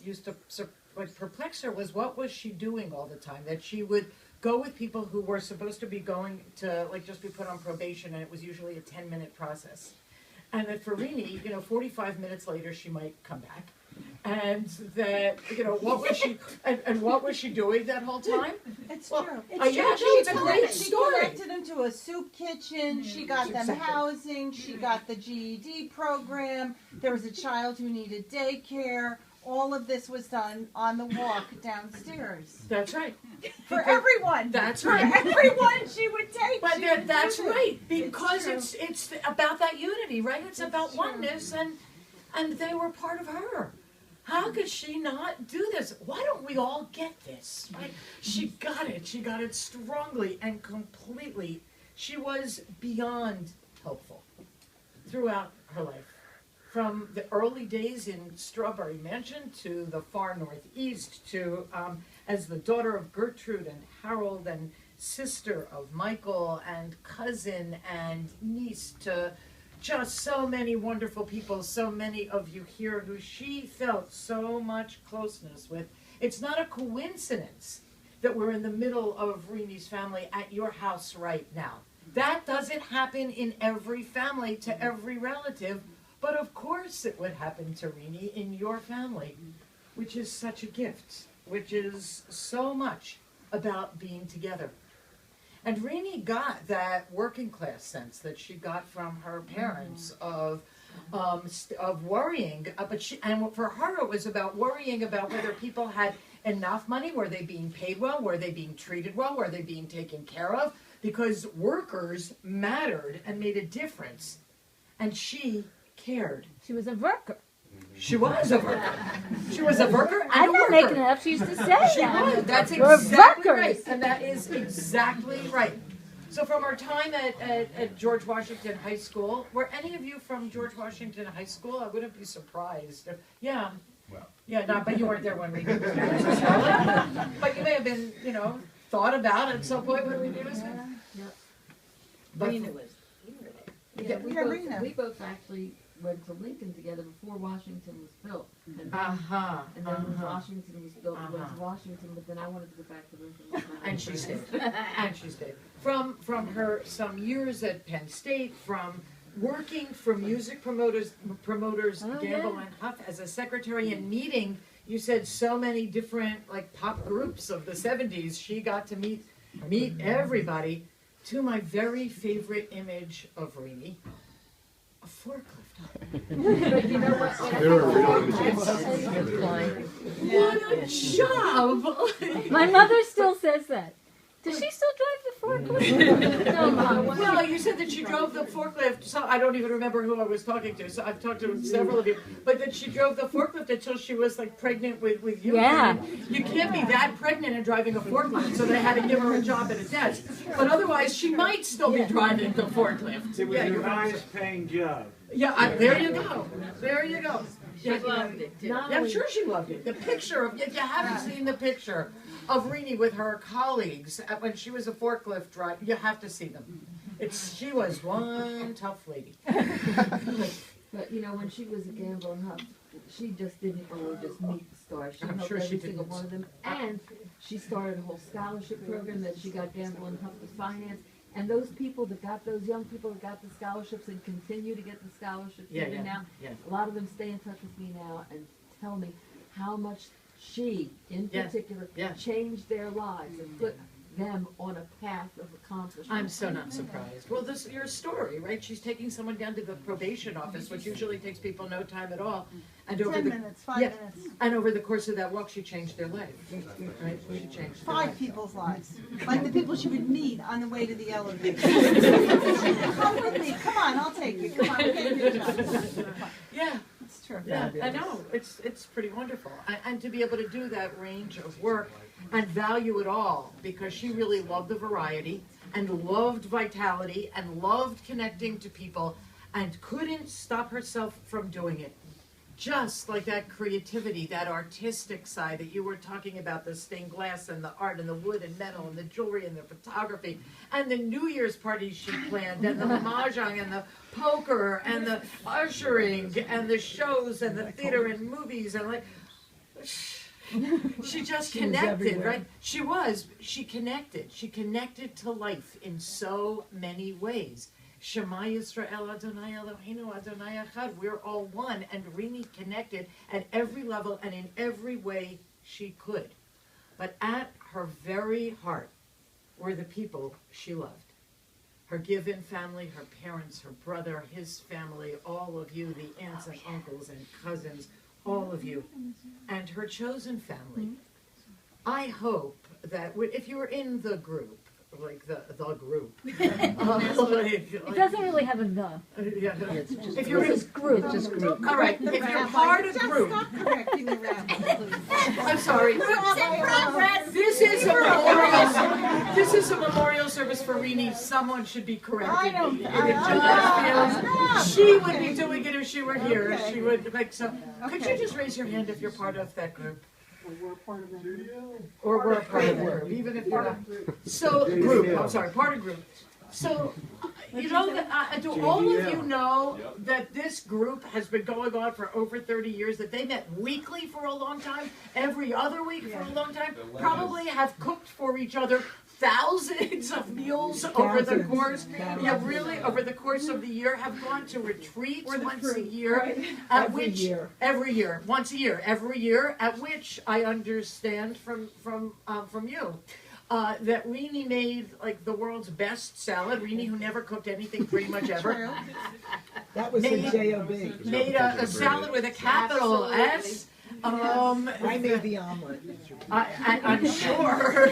used to like perplex her was what was she doing all the time? That she would go with people who were supposed to be going to like just be put on probation, and it was usually a 10-minute process. And that for Rini, 45 minutes later she might come back. And that, what was she, and what was she doing that whole time? It's Well, true. yeah, she's a great She story. connected them to a soup kitchen. She got them Exactly. housing. She got the GED program. There was a child who needed daycare. All of this was done on the walk downstairs. That's right. For everyone. That's For right. everyone she would take. But she would that's do it. right, because true. it's about that unity, right? It's about true. oneness, and they were part of her. How could she not do this? Why don't we all get this? Right? She got it. She got it strongly and completely. She was beyond helpful throughout her life. From the early days in Strawberry Mansion to the far northeast to as the daughter of Gertrude and Harold and sister of Michael and cousin and niece to just so many wonderful people, so many of you here who she felt so much closeness with. It's not a coincidence that we're in the middle of Rini's family at your house right now. That doesn't happen in every family to every relative, but of course it would happen to Rini in your family, which is such a gift, which is so much about being together. And Rini got that working class sense that she got from her parents of worrying, and for her it was about worrying about whether people had enough money, were they being paid well, were they being treated well, were they being taken care of, because workers mattered and made a difference, and she cared. She was a worker. She was a worker. She was a worker and I'm a not worker. making it up. She used to say She that. was. That's We're exactly workers. right. And that is exactly right. So from our time at George Washington High School, were any of you from George Washington High School? I wouldn't be surprised. Yeah. Well. Yeah, no, but you weren't there when we did this. But you may have been, thought about at some point when we did this. But Rena was here. Yeah, Rena. We both actually went to Lincoln together before Washington was built. And, uh-huh. and then when Washington was built, we went to Washington, but then I wanted to go back to Lincoln. And she stayed. And she stayed. From her some years at Penn State, from working for music promoters Gamble and Huff as a secretary and meeting, you said so many different like pop groups of the 70s. She got to meet everybody. To my very favorite image of Rini, a forklift. But you know what? What a job! My mother still says that. Does she still drive the forklift? No, Mom. Well, you said that she drove the forklift, so I don't even remember who I was talking to, so I've talked to several of you, but that she drove the forklift until she was like pregnant with you. Yeah. I mean, you can't be that pregnant and driving a forklift, so they had to give her a job at a desk. But otherwise, she might still be driving the forklift. It was Yeah, the you're right. highest paying job. Yeah, there you go. There you go. She loved it, too. Yeah, I'm sure she loved it. The picture of, if you haven't seen the picture of Rini with her colleagues when she was a forklift driver, you have to see them. She was one tough lady. But when she was a Gamble and Huff, she just didn't only just meet the stars. She I'm helped sure every she single didn't. one of them. And she started a whole scholarship program that she got Gamble and Huff to finance. And those people that got those young people that got the scholarships and continue to get the scholarships even now, a lot of them stay in touch with me now and tell me how much she, in particular, changed their lives and put them on a path of accomplishment. I'm so not surprised. Well, this your story, right? She's taking someone down to the probation office, which usually takes people no time at all. And over 10 the minutes, 5 yeah, minutes. And over the course of that walk, she changed their life. Right? She changed their 5 life. people's lives. Like the people she would meet on the way to the elevator. Come with me. Come on, I'll take you. Come on, we're getting a job. Yeah. It's true. Yeah, I know. It's pretty wonderful. And to be able to do that range of work and value it all, because she really loved the variety and loved vitality and loved connecting to people and couldn't stop herself from doing it. Just like that creativity, that artistic side that you were talking about, the stained glass and the art and the wood and metal and the jewelry and the photography and the New Year's parties she planned and the mahjong and the poker and the ushering and the shows and the theater and movies and like she just She was connected, everywhere. right? She connected to life in so many ways. Shema Yisrael Adonai Eloheinu Adonai Echad. We're all one, and Rini connected at every level and in every way she could. But at her very heart were the people she loved. Her give-in family, her parents, her brother, his family, all of you, the aunts and uncles and cousins, all of you, and her chosen family. I hope that if you were in the group, like the group, It doesn't really have a the. yeah, if you're in, It's group. all right, if you're part of Just group, stop correcting the rabbi, please. I'm sorry. This is a memorial service for Rini. Someone should be correcting me. She would be doing it if she were here. Okay. She would like so. Could Okay. you just raise your hand if you're part of that group? We're part of that group. Or we're a part of the group, even if you're not. So, group, I'm sorry, part of group. So, you know, do all of you know that this group has been going on for over 30 years, that they met weekly for a long time, every other week for a long time, probably have cooked for each other thousands of meals over the course, yeah, really, over the course of the year, have gone to retreats once a year, at which, every year, once a year, every year, at which I understand from you, that Rini made like the world's best salad. Rini, who never cooked anything pretty much ever, True. That was the Made- J.O.B. made a salad with a capital S. I made the omelet. I'm sure.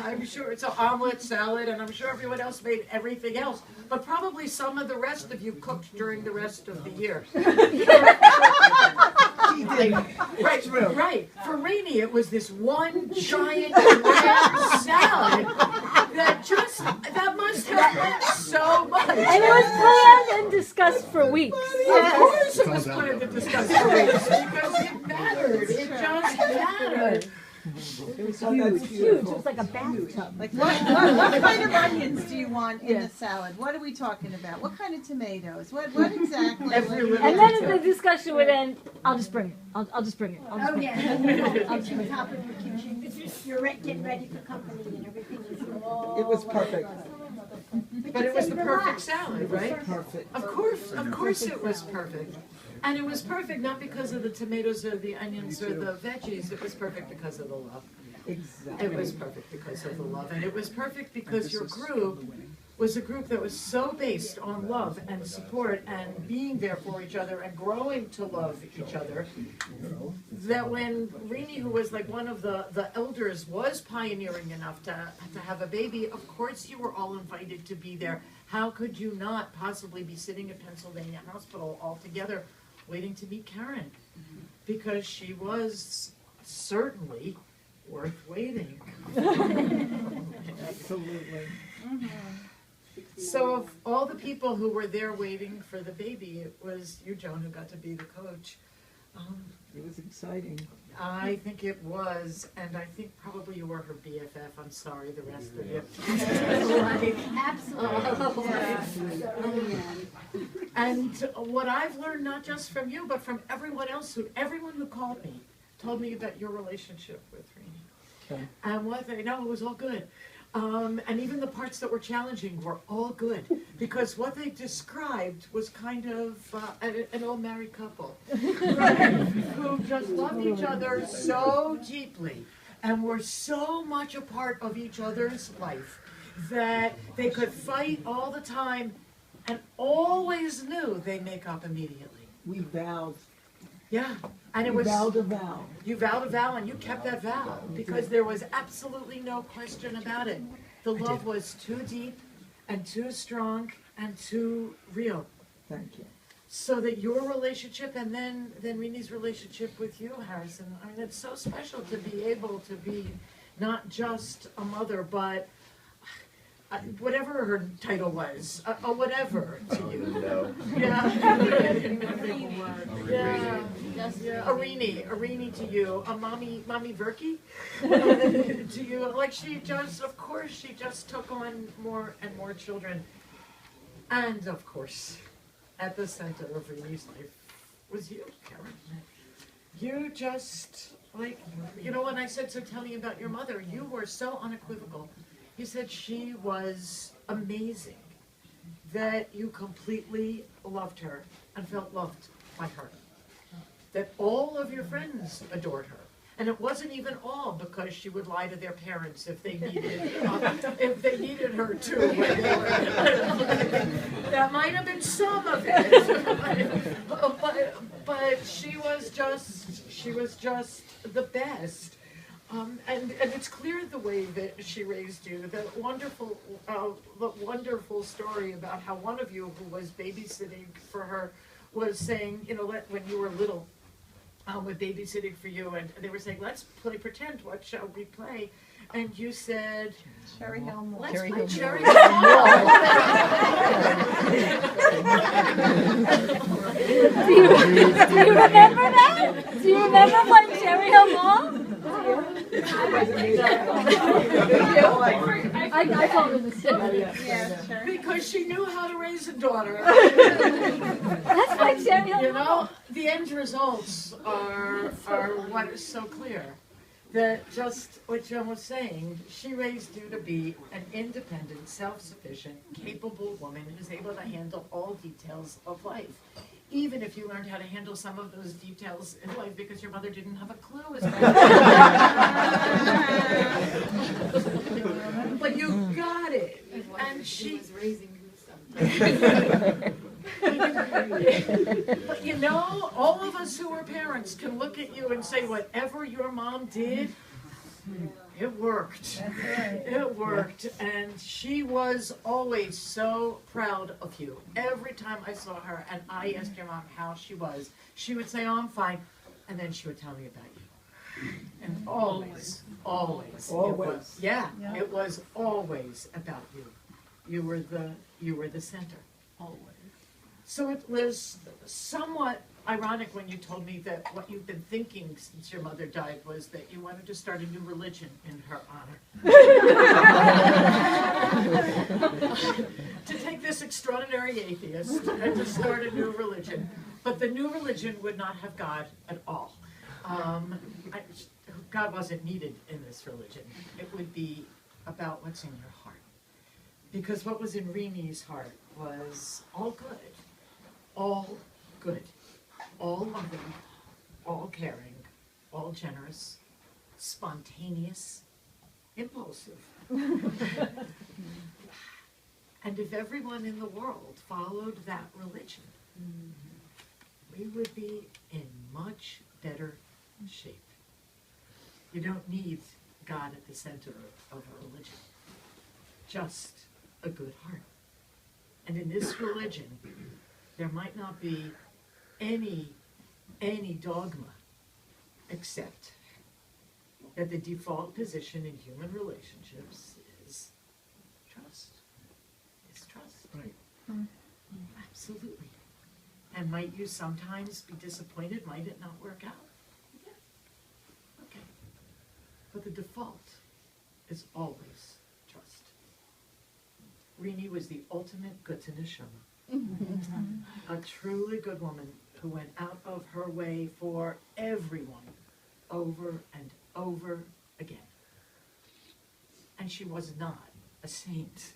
I'm sure it's an omelet salad, and I'm sure everyone else made everything else. But probably some of the rest of you cooked during the rest of the year. He did. Right, right. For Rini, it was this one giant grand salad that must have meant so much. And it was planned and discussed for weeks. Of course it was planned to discuss for weeks, because it mattered. It just mattered. It was Huge, huge. huge. It was like a bathtub. Like what kind of onions do you want in the salad? What are we talking about? What kind of tomatoes? What exactly? Every little And then the discussion would end. I'll just bring it. I'll just bring it. I'll just Oh, bring it. yeah. I'll just top of the kitchen. You're getting ready for company and everything is all. It was perfect. But it was the perfect salad, right? Perfect. Of course it was perfect. And it was perfect not because of the tomatoes or the onions or the veggies, it was perfect because of the love. Exactly. It was perfect because of the love. And it was perfect because your group was a group that was so based on love and support and being there for each other and growing to love each other, that when Rini, who was like one of the elders, was pioneering enough to have a baby, of course you were all invited to be there. How could you not possibly be sitting at Pennsylvania Hospital all together waiting to meet Karen? Because she was certainly worth waiting. Absolutely. So of all the people who were there waiting for the baby, it was you, Joan, who got to be the coach. It was exciting. I think it was, and I think probably you were her BFF. I'm sorry, the rest of you. Absolutely. And what I've learned, not just from you, but from everyone else, everyone who called me, told me about your relationship with Rini. Okay. And what they know, it was all good. And even the parts that were challenging were all good, because what they described was kind of an old married couple, right, who just loved each other so deeply and were so much a part of each other's life that they could fight all the time and always knew they'd make up immediately. We vowed. Yeah, and it We was. vowed a vow. You vowed a vow and you kept that vow because there was absolutely no question about it. The love was too deep and too strong and too real. Thank you. So that your relationship and then Rini's relationship with you, Harrison, I mean, it's so special to be able to be not just a mother, but whatever her title was, a whatever to you. Yeah. Yeah, Arini to you, a mommy Verky to you. Like she just, of course, she just took on more and more children. And of course, at the center of Rini's life was you, Karen. You just Like, you know, when I said, so tell me about your mother, you were so unequivocal. You said she was amazing, that you completely loved her and felt loved by her. That all of your friends adored her. And it wasn't even all because she would lie to their parents if they needed her to. That might have been some of it, but she was just the best. And it's clear the way that she raised you. The wonderful story about how one of you who was babysitting for her was saying, you know, when you were little. With babysitting for you, and they were saying, let's play pretend, what shall we play? And you said, Cherry Hill Mall. let's play Cherry Hill Mall. Do you remember that? Do you remember playing Cherry Hill Mall? I told her the story. Yeah, sure. Because she knew how to raise a daughter. That's like Cherry Hill You Mall. know, the end results are what is so clear. That just what Jen was saying, she raised you to be an independent, self-sufficient, capable woman who's able to handle all details of life. Even if you learned how to handle some of those details in life because your mother didn't have a clue as well. But you got it. And she was raising you But you know, all of us who are parents can look at you and say, whatever your mom did, it worked. It worked. And she was always so proud of you. Every time I saw her and I asked your mom how she was, she would say, oh, I'm fine. And then she would tell me about you. And always. Always. It was always about you. You were the center. Always. So it was somewhat ironic when you told me that what you've been thinking since your mother died was that you wanted to start a new religion in her honor. To take this extraordinary atheist and to start a new religion. But the new religion would not have God at all. God wasn't needed in this religion. It would be about what's in your heart. Because what was in Reni's heart was all good. All good, all loving, all caring, all generous, spontaneous, impulsive. And if everyone in the world followed that religion, we would be in much better shape. You don't need God at the center of a religion, just a good heart. And in this religion, there might not be any dogma except that the default position in human relationships is trust. Is trust. Right. Absolutely. And might you sometimes be disappointed? Might it not work out? Yeah. Okay. But the default is always trust. Rini was the ultimate Gute Neshama. A truly good woman who went out of her way for everyone over and over again. And she was not a saint.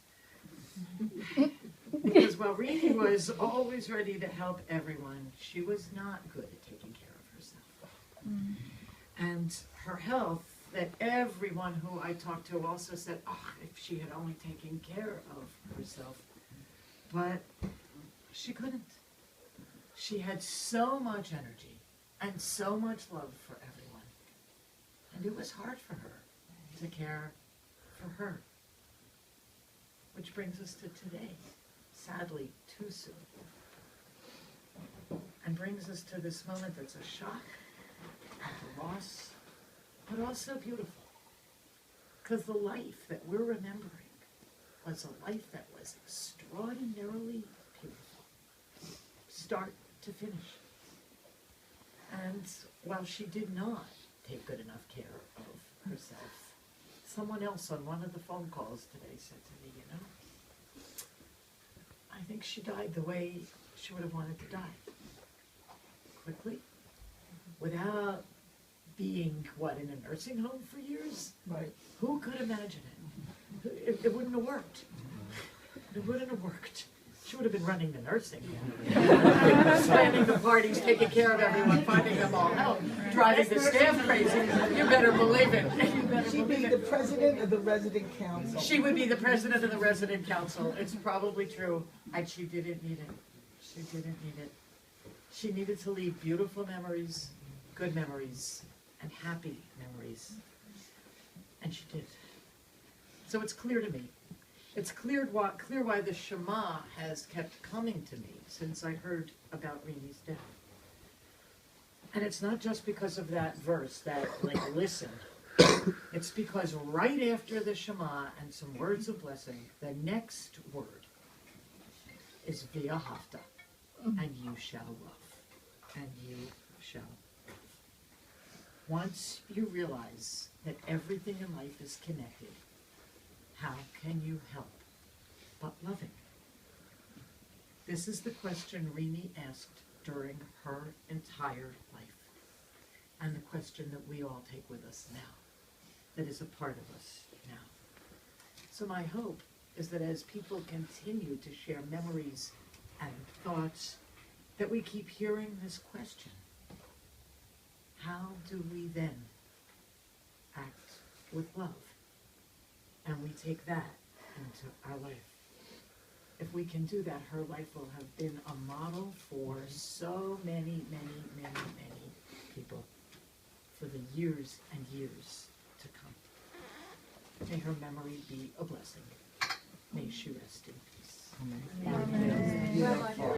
Because while Rini was always ready to help everyone, she was not good at taking care of herself. And her health, that everyone who I talked to also said, oh, if she had only taken care of herself. But she couldn't. She had so much energy and so much love for everyone. And it was hard for her to care for her. Which brings us to today, sadly, too soon. And brings us to this moment that's a shock, a loss, but also beautiful. Because the life that we're remembering was a life that was extraordinarily beautiful, start to finish. And while she did not take good enough care of herself, someone else on one of the phone calls today said to me, you know, I think she died the way she would have wanted to die. Quickly, without being, what, in a nursing home for years? Right. Who could imagine it? It wouldn't have worked. It wouldn't have worked. She would have been running the nursing home. Planning the parties, taking care of everyone, finding them all out, driving the staff crazy. You better believe it. She'd be the president of the resident council. She would be the president of the resident council. It's probably true. And she didn't need it. She didn't need it. She needed to leave beautiful memories, good memories, and happy memories. And she did. So it's clear to me. It's clear why the Shema has kept coming to me since I heard about Rini's death. And it's not just because of that verse, that, like, listen. It's because right after the Shema and some words of blessing, the next word is V'ahavta, and you shall love, and you shall love. Once you realize that everything in life is connected, how can you help but loving? This is the question Rini asked during her entire life, and the question that we all take with us now, that is a part of us now. So my hope is that as people continue to share memories and thoughts, that we keep hearing this question: how do we then act with love? And we take that into our life. If we can do that, her life will have been a model for so many, many, many, many people for the years and years to come. May her memory be a blessing. May she rest in peace. Amen. Well,